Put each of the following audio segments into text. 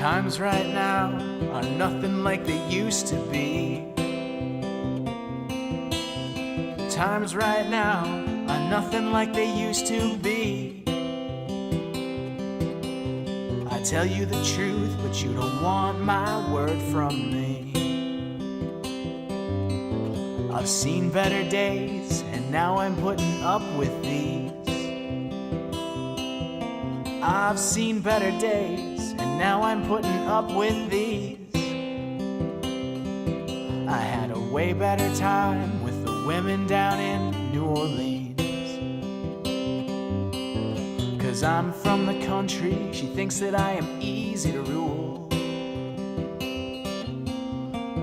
Times right now are nothing like they used to be. Times right now are nothing like they used to be. I tell you the truth, but you don't want my word from me. I've seen better days, and now I'm putting up with these. I've seen better days, and now I'm putting up with these. I had a way better time with the women down in New Orleans. 'Cause I'm from the country, she thinks that I am easy to rule.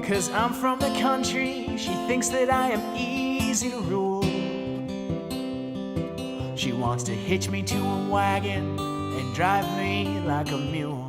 'Cause I'm from the country, she thinks that I am easy to rule. She wants to hitch me to a wagon and drive me like a mule.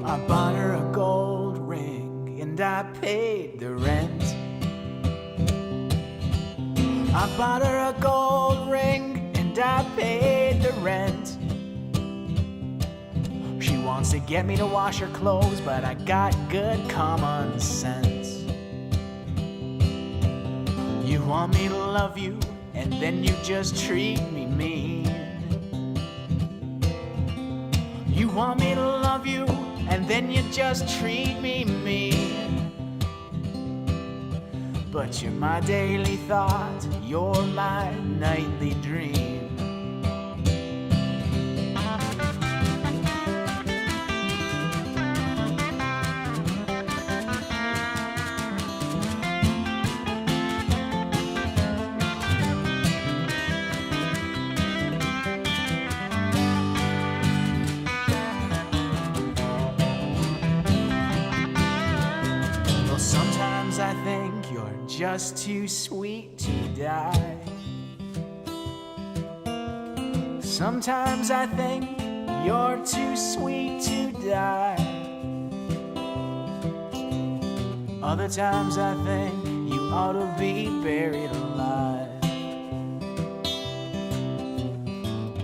I bought her a gold ring and I paid the rent. I bought her a gold ring and I paid the rent. She wants to get me to wash her clothes, but I got good common sense. You want me to love you, and then you just treat me mean. You want me to love you, and then you just treat me mean. But you're my daily thought, you're my nightly dream. Sometimes I think you're just too sweet to die. Sometimes I think you're too sweet to die. Other times I think you ought to be buried alive.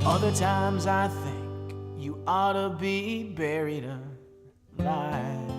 Other times I think you ought to be buried alive.